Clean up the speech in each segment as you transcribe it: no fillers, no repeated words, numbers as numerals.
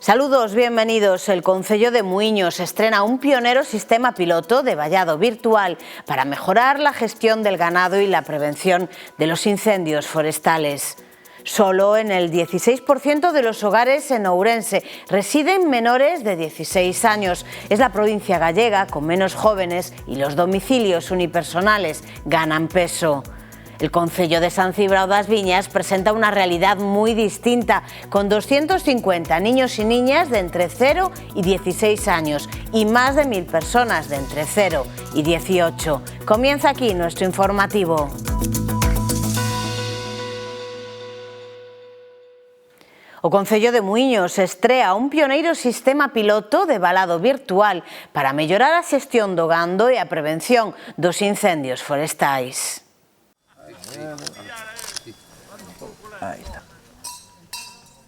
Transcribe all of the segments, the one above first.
Saludos, bienvenidos. El Concello de Muiños estrena un pionero sistema piloto de vallado virtual para mejorar la gestión del ganado y la prevención de los incendios forestales. Solo en el 16% de los hogares en Ourense residen menores de 16 años. Es la provincia gallega con menos jóvenes y los domicilios unipersonales ganan peso. El Concello de San Cibrao das Viñas presenta una realidad muy distinta, con 250 niños y niñas de entre 0 y 16 años y más de 1000 personas de entre 0 y 18. Comienza aquí nuestro informativo. O Concello de Muiños estrea un pioneiro sistema piloto de valado virtual para mellorar a xestión do gando e a prevención dos incendios forestais.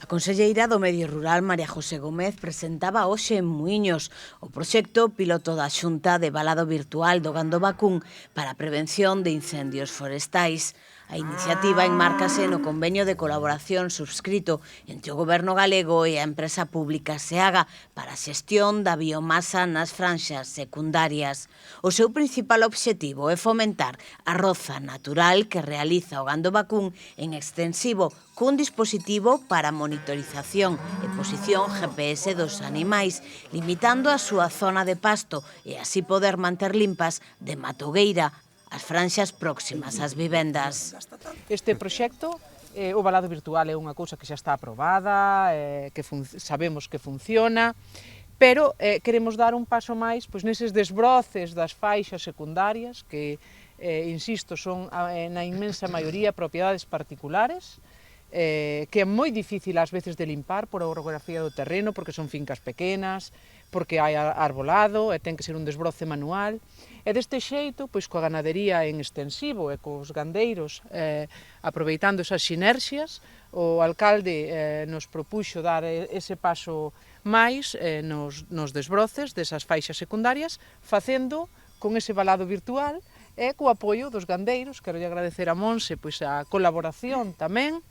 A conselleira do Medio Rural, María José Gómez, presentaba hoxe en Muiños o proxecto piloto da Xunta de valado virtual do gando vacún para a prevención de incendios forestais. A iniciativa enmárcase no convenio de colaboración subscrito entre o Goberno galego e a empresa pública SEAGA para a xestión da biomasa nas franxas secundarias. O seu principal obxectivo é fomentar a roza natural que realiza o gando vacún en extensivo cun dispositivo para monitorización e posición GPS dos animais, limitando a súa zona de pasto e así poder manter limpas de matogueira as franxas próximas ás vivendas. Este proxecto, o valado virtual é unha cousa que xa está aprobada, que sabemos que funciona, pero queremos dar un paso máis neses desbroces das faixas secundarias, que, insisto, son na inmensa maioría propiedades particulares, que é moi difícil ás veces de limpar por a orografía do terreno, porque son fincas pequenas, porque hai arbolado e ten que ser un desbroce manual. E deste xeito, coa ganadería en extensivo e cos gandeiros, aproveitando esas sinerxias, o alcalde nos propuxo dar ese paso máis nos desbroces desas faixas secundarias, facendo con ese valado virtual e co apoio dos gandeiros. Quero agradecer a Monse a colaboración tamén,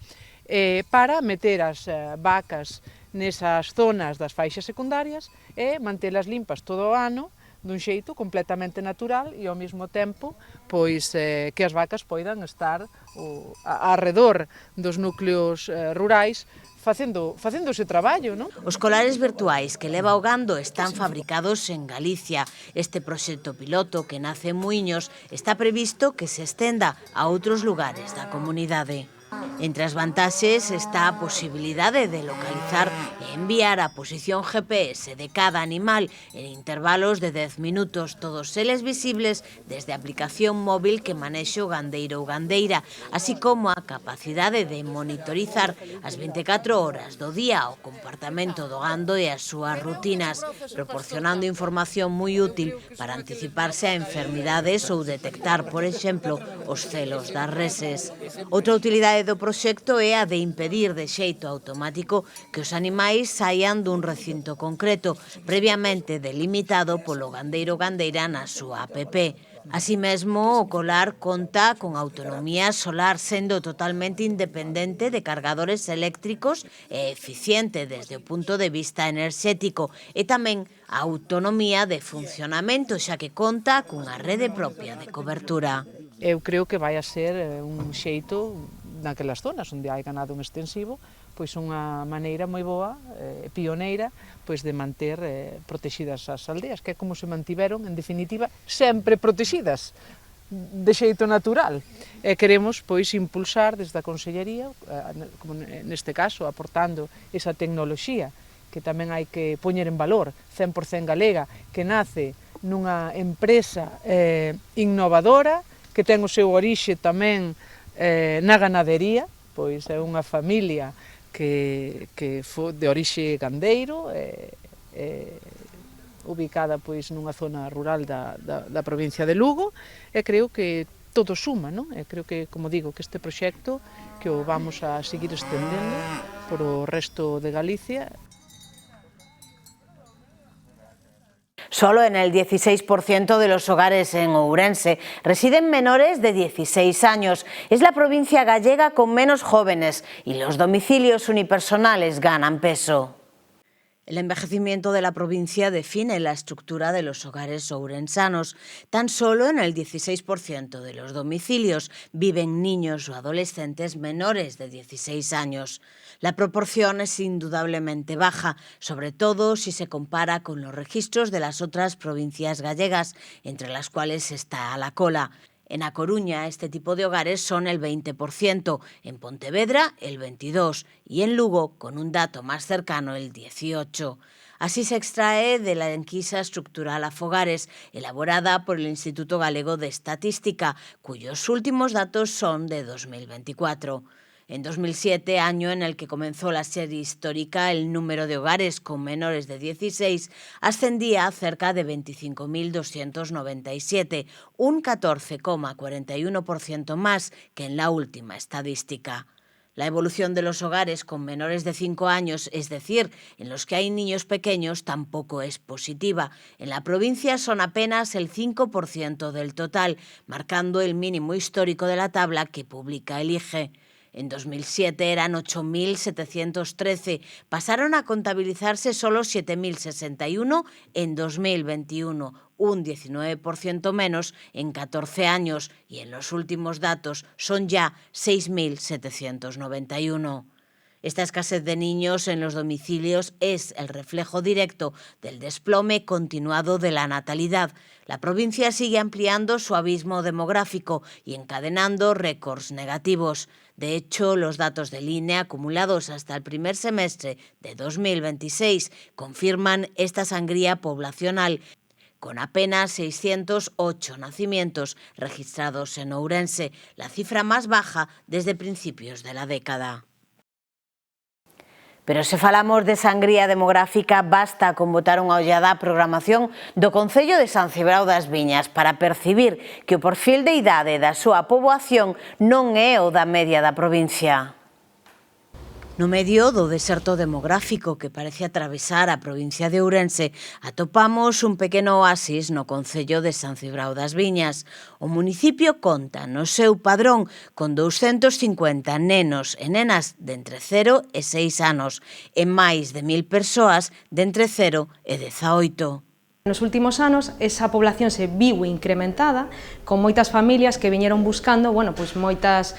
para meter as vacas nesas zonas das faixas secundarias e mantelas limpas todo o ano, dun xeito completamente natural e ao mesmo tempo que as vacas poidan estar arredor dos núcleos rurais facendo ese traballo, non? Os colares virtuais que leva o gando están fabricados en Galicia. Este proxecto piloto que nace en Muiños está previsto que se estenda a outros lugares da comunidade. Entre as vantaxes está a posibilidade de localizar e enviar a posición GPS de cada animal en intervalos de 10 minutos, todos eles visibles desde a aplicación móvil que manexe o gandeiro ou gandeira, así como a capacidade de monitorizar as 24 horas do día o comportamento do gando e as súas rutinas, proporcionando información moi útil para anticiparse a enfermidades ou detectar, por exemplo, os celos das reses. Outra utilidade do proxecto é a de impedir de xeito automático que os animais saian dun recinto concreto, previamente delimitado polo gandeiro ou gandeira na súa app. Así mesmo, o colar conta con autonomía solar, sendo totalmente independente de cargadores eléctricos e eficiente desde o punto de vista enerxético, e tamén a autonomía de funcionamento, xa que conta cunha rede propia de cobertura. Eu creo que vai a ser un xeito naquelas zonas onde hai ganado en extensivo, unha maneira moi boa, pioneira, de manter protegidas as aldeas, que é como se mantiveron, en definitiva, sempre protegidas, de xeito natural. E queremos, impulsar desde a Consellería, como neste caso, aportando esa tecnoloxía, que tamén hai que poñer en valor, 100% galega, que nace nunha empresa innovadora, que ten o seu orixe tamén na ganadería, é unha familia que foi de orixe gandeiro, ubicada nunha zona rural da provincia de Lugo, e creo que todo suma, non? E creo que, como digo, que este proxecto que o vamos a seguir estendendo por o resto de Galicia. Solo en el 16% de los hogares en Ourense residen menores de 16 años. Es la provincia gallega con menos jóvenes y los domicilios unipersonales ganan peso. El envejecimiento de la provincia define la estructura de los hogares ourensanos. Tan solo en el 16% de los domicilios viven niños o adolescentes menores de 16 años. La proporción es indudablemente baja, sobre todo si se compara con los registros de las otras provincias gallegas, entre las cuales está a la cola. En A Coruña, este tipo de hogares son el 20%, en Pontevedra el 22% y en Lugo, con un dato más cercano, el 18%. Así se extrae de la enquisa estructural Afogares, elaborada por el Instituto Galego de Estadística, cuyos últimos datos son de 2024. En 2007, año en el que comenzó la serie histórica, el número de hogares con menores de 16 ascendía a cerca de 25.297, un 14,41% más que en la última estadística. La evolución de los hogares con menores de 5 años, es decir, en los que hay niños pequeños, tampoco es positiva. En la provincia son apenas el 5% del total, marcando el mínimo histórico de la tabla que publica el IGE. En 2007 eran 8.713, pasaron a contabilizarse solo 7.061 en 2021, un 19% menos en 14 años, y en los últimos datos son ya 6.791. Esta escasez de niños en los domicilios es el reflejo directo del desplome continuado de la natalidad. La provincia sigue ampliando su abismo demográfico y encadenando récords negativos. De hecho, los datos del INE acumulados hasta el primer semestre de 2026 confirman esta sangría poblacional, con apenas 608 nacimientos registrados en Ourense, la cifra más baja desde principios de la década. Pero se falamos de sangría demográfica, basta con botar unha ollada á programación do Concello de San Cibrao das Viñas para percibir que o perfil de idade da súa poboación non é o da media da provincia. No medio do deserto demográfico que parece atravesar a provincia de Ourense, atopamos un pequeno oasis no Concello de San Cibrao das Viñas. O municipio conta no seu padrón con 250 nenos e nenas de entre 0 e 6 anos e máis de 1.000 persoas de entre 0 e 18. Nos últimos anos, esa población se viu incrementada, con moitas familias que viñeron buscando, moitas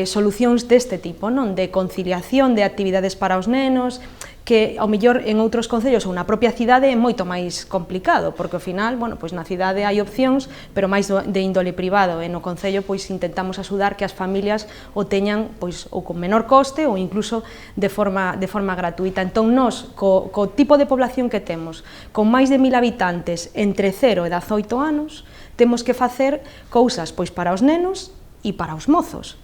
solucións deste tipo, non? De conciliación de actividades para os nenos, que ao mellor en outros concellos ou na propia cidade é moito máis complicado, porque ao final, na cidade hai opcións, pero máis de índole privado, e no concello intentamos axudar que as familias o teñan ou con menor coste ou incluso de forma gratuita. Entón, nós, co tipo de población que temos, con máis de 1.000 habitantes entre 0 e 18 anos, temos que facer cousas para os nenos e para os mozos.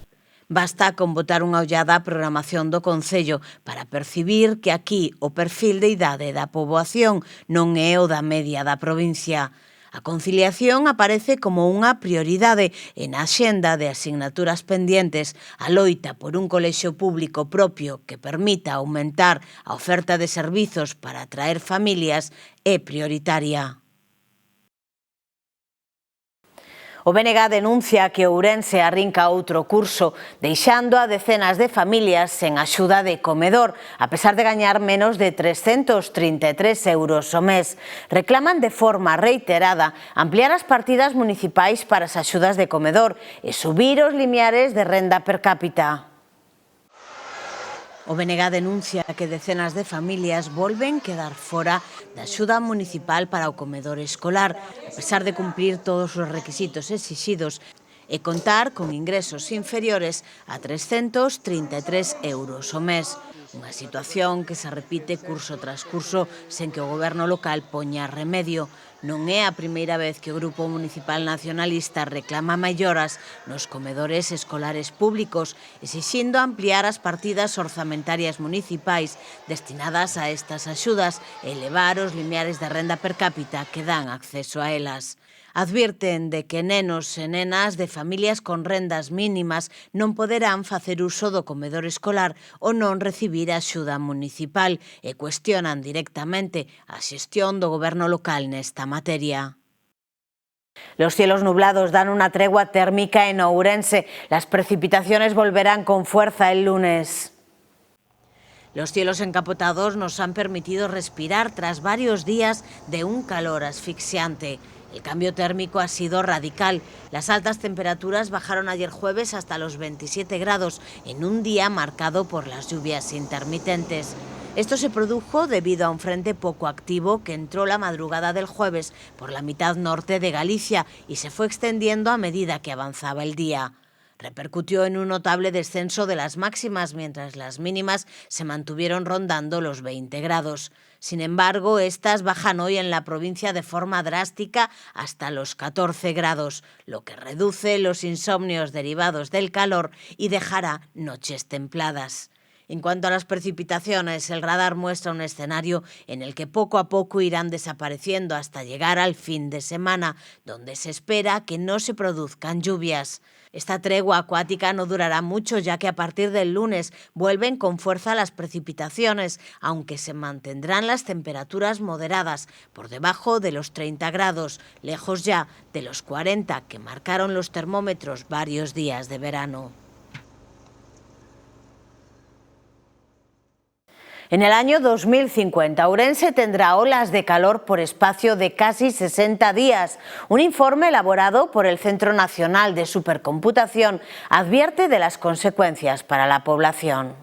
Basta con botar unha ollada á programación do Concello para percibir que aquí o perfil de idade da poboación non é o da media da provincia. A conciliación aparece como unha prioridade e na axenda de asignaturas pendientes. A loita por un colexio público propio que permita aumentar a oferta de servizos para atraer familias é prioritaria. O BNG denuncia que Ourense arrinca outro curso, deixando a decenas de familias sen axuda de comedor, a pesar de gañar menos de 333 euros ao mes. Reclaman de forma reiterada ampliar as partidas municipais para as axudas de comedor e subir os limiares de renda per cápita. O BNG denuncia que decenas de familias volven quedar fora da axuda municipal para o comedor escolar, a pesar de cumprir todos os requisitos exixidos e contar con ingresos inferiores a 333 euros ao mes. Unha situación que se repite curso tras curso sen que o goberno local poña remedio. Non é a primeira vez que o Grupo Municipal Nacionalista reclama melloras nos comedores escolares públicos, exixindo ampliar as partidas orzamentarias municipais destinadas a estas axudas e elevar os limiares de renda per cápita que dan acceso a elas. Advirten de que nenos e nenas de familias con rendas mínimas non poderán facer uso do comedor escolar ou non recibir a axuda municipal e cuestionan directamente a xestión do goberno local nesta materia. Los cielos nublados dan una tregua térmica en Ourense. Las precipitaciones volverán con fuerza el lunes. Los cielos encapotados nos han permitido respirar tras varios días de un calor asfixiante. El cambio térmico ha sido radical. Las altas temperaturas bajaron ayer jueves hasta los 27 grados, en un día marcado por las lluvias intermitentes. Esto se produjo debido a un frente poco activo que entró la madrugada del jueves por la mitad norte de Galicia y se fue extendiendo a medida que avanzaba el día. Repercutió en un notable descenso de las máximas, mientras las mínimas se mantuvieron rondando los 20 grados. Sin embargo, estas bajan hoy en la provincia de forma drástica hasta los 14 grados, lo que reduce los insomnios derivados del calor y dejará noches templadas. En cuanto a las precipitaciones, el radar muestra un escenario en el que poco a poco irán desapareciendo hasta llegar al fin de semana, donde se espera que no se produzcan lluvias. Esta tregua acuática no durará mucho, ya que a partir del lunes vuelven con fuerza las precipitaciones, aunque se mantendrán las temperaturas moderadas, por debajo de los 30 grados, lejos ya de los 40 que marcaron los termómetros varios días de verano. En el año 2050, Ourense tendrá olas de calor por espacio de casi 60 días. Un informe elaborado por el Centro Nacional de Supercomputación advierte de las consecuencias para la población.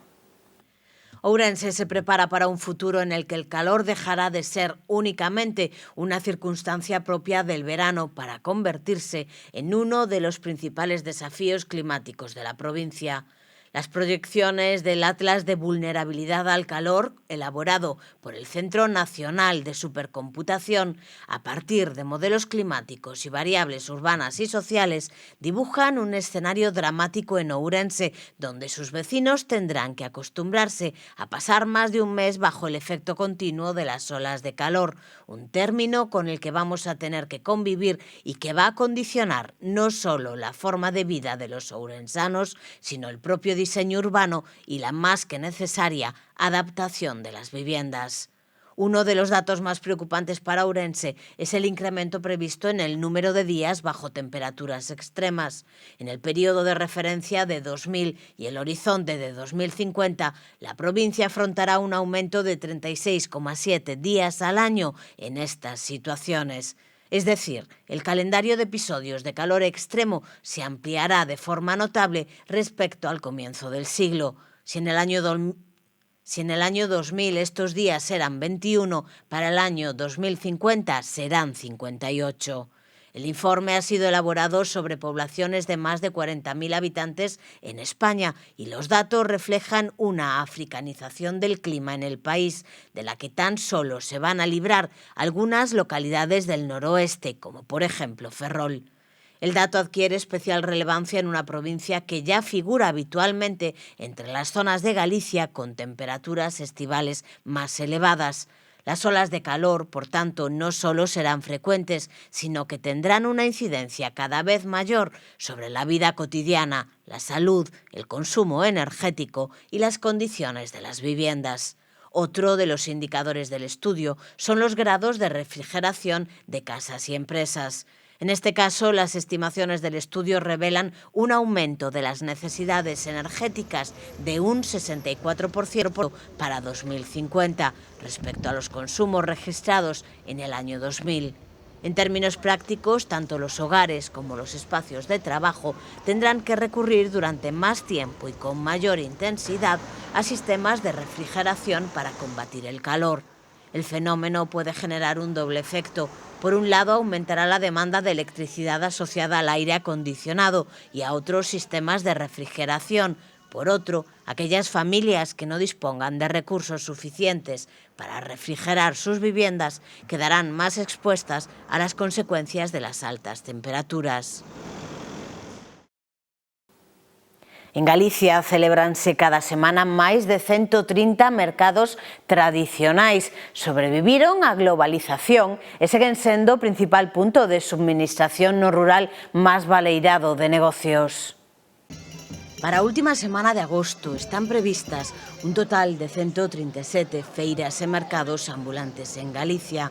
Ourense se prepara para un futuro en el que el calor dejará de ser únicamente una circunstancia propia del verano para convertirse en uno de los principales desafíos climáticos de la provincia. Las proyecciones del Atlas de Vulnerabilidad al Calor, elaborado por el Centro Nacional de Supercomputación, a partir de modelos climáticos y variables urbanas y sociales, dibujan un escenario dramático en Ourense, donde sus vecinos tendrán que acostumbrarse a pasar más de un mes bajo el efecto continuo de las olas de calor, un término con el que vamos a tener que convivir y que va a condicionar no solo la forma de vida de los ourensanos, sino el propio diseño urbano y la más que necesaria adaptación de las viviendas. Uno de los datos más preocupantes para Ourense es el incremento previsto en el número de días bajo temperaturas extremas. En el periodo de referencia de 2000 y el horizonte de 2050, la provincia afrontará un aumento de 36,7 días al año en estas situaciones. Es decir, el calendario de episodios de calor extremo se ampliará de forma notable respecto al comienzo del siglo. Si en el año 2000 estos días eran 21, para el año 2050 serán 58. El informe ha sido elaborado sobre poblaciones de más de 40.000 habitantes en España y los datos reflejan una africanización del clima en el país, de la que tan solo se van a librar algunas localidades del noroeste, como por ejemplo Ferrol. El dato adquiere especial relevancia en una provincia que ya figura habitualmente entre las zonas de Galicia con temperaturas estivales más elevadas. Las olas de calor, por tanto, no solo serán frecuentes, sino que tendrán una incidencia cada vez mayor sobre la vida cotidiana, la salud, el consumo energético y las condiciones de las viviendas. Otro de los indicadores del estudio son los grados de refrigeración de casas y empresas. En este caso, las estimaciones del estudio revelan un aumento de las necesidades energéticas de un 64% para 2050 respecto a los consumos registrados en el año 2000. En términos prácticos, tanto los hogares como los espacios de trabajo tendrán que recurrir durante más tiempo y con mayor intensidad a sistemas de refrigeración para combatir el calor. El fenómeno puede generar un doble efecto. Por un lado, aumentará la demanda de electricidad asociada al aire acondicionado y a otros sistemas de refrigeración. Por otro, aquellas familias que no dispongan de recursos suficientes para refrigerar sus viviendas quedarán más expuestas a las consecuencias de las altas temperaturas. En Galicia celebranse cada semana máis de 130 mercados tradicionais. Sobreviviron á globalización e seguen sendo o principal punto de subministración no rural máis baleirado de negocios. Para a última semana de agosto están previstas un total de 137 feiras e mercados ambulantes en Galicia.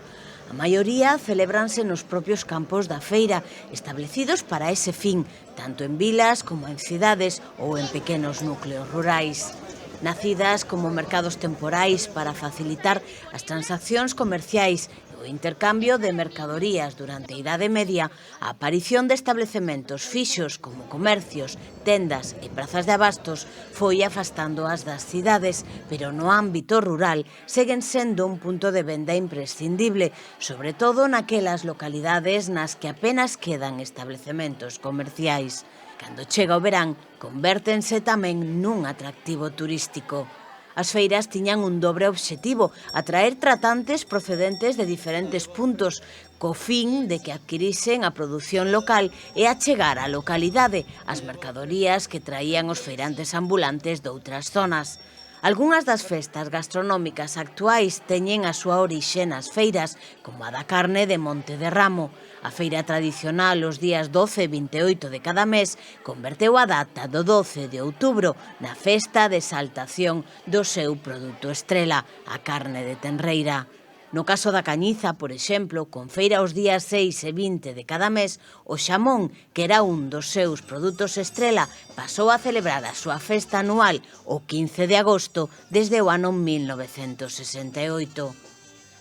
A maioría celebranse nos propios campos da feira, establecidos para ese fin, tanto en vilas como en cidades ou en pequenos núcleos rurais. nacidas como mercados temporais para facilitar as transaccións comerciais e o intercambio de mercadorías durante a Idade Media, a aparición de establecementos fixos como comercios, tendas e prazas de abastos foi afastándoas das cidades, pero no ámbito rural seguen sendo un punto de venda imprescindible, sobre todo naquelas localidades nas que apenas quedan establecementos comerciais. Cando chega o verán, convértense tamén nun atractivo turístico. As feiras tiñan un dobre obxectivo, atraer tratantes procedentes de diferentes puntos, co fin de que adquirisen a produción local e achegar á localidade as mercadorías que traían os feirantes ambulantes doutras zonas. Algunhas das festas gastronómicas actuais teñen a súa orixe nas feiras, como a da carne de Monte de Ramo. A feira tradicional os días 12 e 28 de cada mes converteu a data do 12 de outubro na festa de exaltación do seu produto estrela, a carne de tenreira. No caso da cañiza, por exemplo, con feira os días 6 e 20 de cada mes, o xamón, que era un dos seus produtos estrela, pasou a celebrar a súa festa anual o 15 de agosto desde o ano 1968.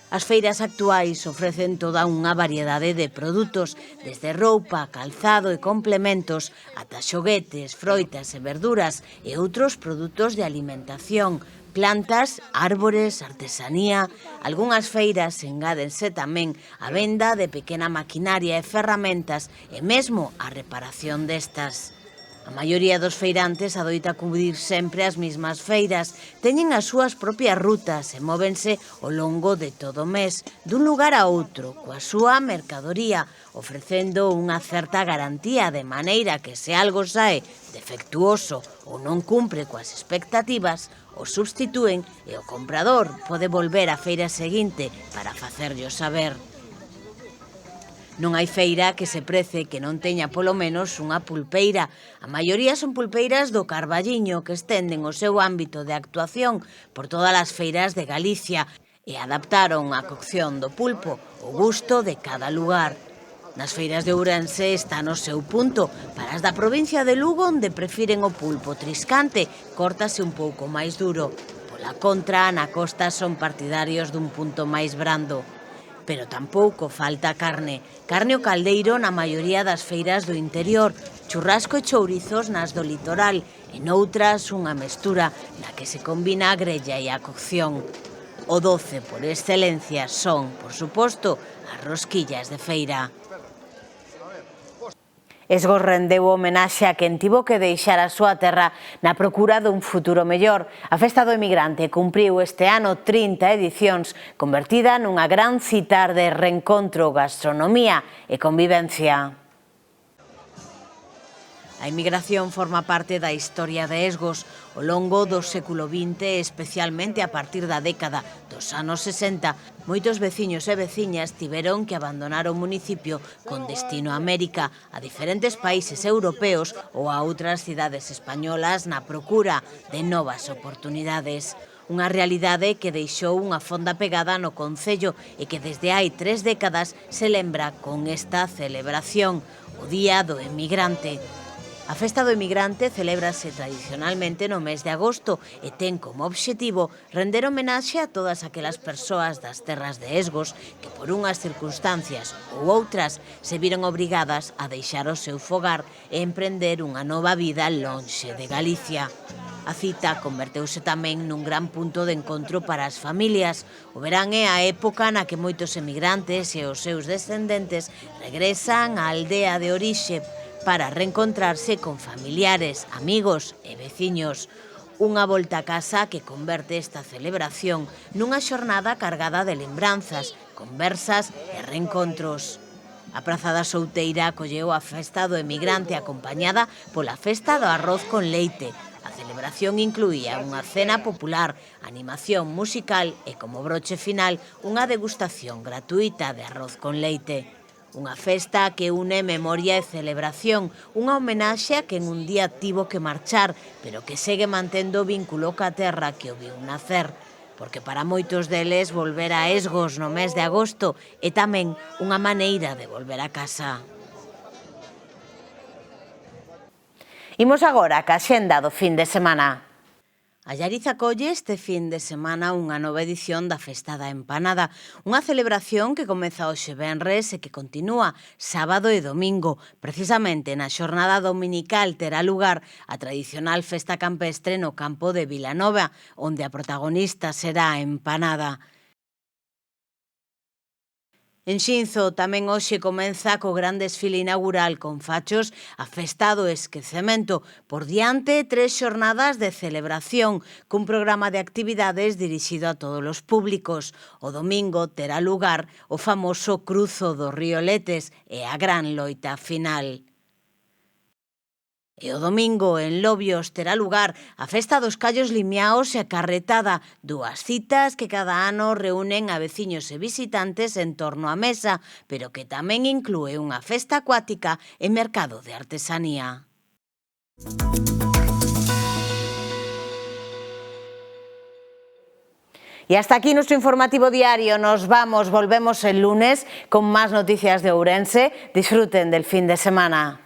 As feiras actuais ofrecen toda unha variedade de produtos, desde roupa, calzado e complementos, ata xoguetes, froitas e verduras e outros produtos de alimentación, plantas, árbores, artesanía. Algunhas feiras engádense tamén a venda de pequena maquinaria e ferramentas e mesmo a reparación destas. A maioría dos feirantes adoita acudir sempre ás mesmas feiras, teñen as súas propias rutas e móvense ao longo de todo o mes, dun lugar a outro, coa súa mercadoría, ofrecendo unha certa garantía de maneira que se algo sae defectuoso ou non cumpre coas expectativas, o substitúen e o comprador pode volver á feira seguinte para facerllo saber. Non hai feira que se prece que non teña polo menos unha pulpeira. A maioría son pulpeiras do Carballiño que estenden o seu ámbito de actuación por todas as feiras de Galicia e adaptaron a cocción do pulpo ao gusto de cada lugar. Nas feiras de Ourense está no seu punto. Para as da provincia de Lugo, onde prefiren o pulpo triscante, córtase un pouco máis duro. Pola contra, na costa son partidarios dun punto máis brando. Pero tampouco falta carne. Carne ao caldeiro na maioría das feiras do interior, churrasco e chourizos nas do litoral, e noutras unha mestura na que se combina a grella e a cocción. O doce por excelencia son, por suposto, as rosquillas de feira. Esgos rendeu homenaxe a quen tivo que deixar a súa terra na procura dun futuro mellor. A Festa do Emigrante cumpriu este ano 30 edicións, convertida nunha gran cita de reencontro, gastronomía e convivencia. A emigración forma parte da historia de Esgos ao longo do século XX, especialmente a partir da década dos anos 60. Moitos veciños e veciñas tiveron que abandonar o municipio con destino a América, a diferentes países europeos ou a outras cidades españolas na procura de novas oportunidades. Unha realidade que deixou unha fonda pegada no concello e que desde hai 3 décadas se lembra con esta celebración, o Día do Emigrante. A Festa do Emigrante celébrase tradicionalmente no mes de agosto e ten como obxectivo render homenaxe a todas aquelas persoas das terras de Esgos que por unhas circunstancias ou outras se viron obrigadas a deixar o seu fogar e emprender unha nova vida lonxe de Galicia. A cita converteuse tamén nun gran punto de encontro para as familias. O verán é a época na que moitos emigrantes e os seus descendentes regresan á aldea de orixe para reencontrarse con familiares, amigos e veciños. Unha volta a casa que converte esta celebración nunha xornada cargada de lembranzas, conversas e reencontros. A Praza da Souteira acolleu a Festa do Emigrante acompañada pola Festa do Arroz con Leite. A celebración incluía unha cena popular, animación musical e, como broche final, unha degustación gratuita de arroz con leite. Unha festa que une memoria e celebración, unha homenaxe a quen un día tivo que marchar, pero que segue mantendo o vínculo ca terra que o viu nacer. Porque para moitos deles volver a Esgos no mes de agosto é tamén unha maneira de volver a casa. Imos agora ca axenda do fin de semana. Allariz acolle este fin de semana unha nova edición da Festa da Empanada, unha celebración que comeza hoxe venres e que continúa sábado e domingo. Precisamente na xornada dominical terá lugar a tradicional festa campestre no campo de Vilanova, onde a protagonista será a empanada. En Xinzo tamén hoxe comeza co gran desfile inaugural con fachos a Festa do Esquecemento. Por diante, 3 xornadas de celebración cun programa de actividades dirixido a todos os públicos. O domingo terá lugar o famoso cruzo do río Letes e a gran loita final. E o domingo, en Lobios, terá lugar a Festa dos Callos Limiaos e a Carretada, 2 citas que cada ano reúnen a veciños e visitantes en torno á mesa, pero que tamén inclúe unha festa acuática e mercado de artesanía. Y hasta aquí nuestro informativo diario. Nos vamos, volvemos el lunes con más noticias de Ourense. Disfruten del fin de semana.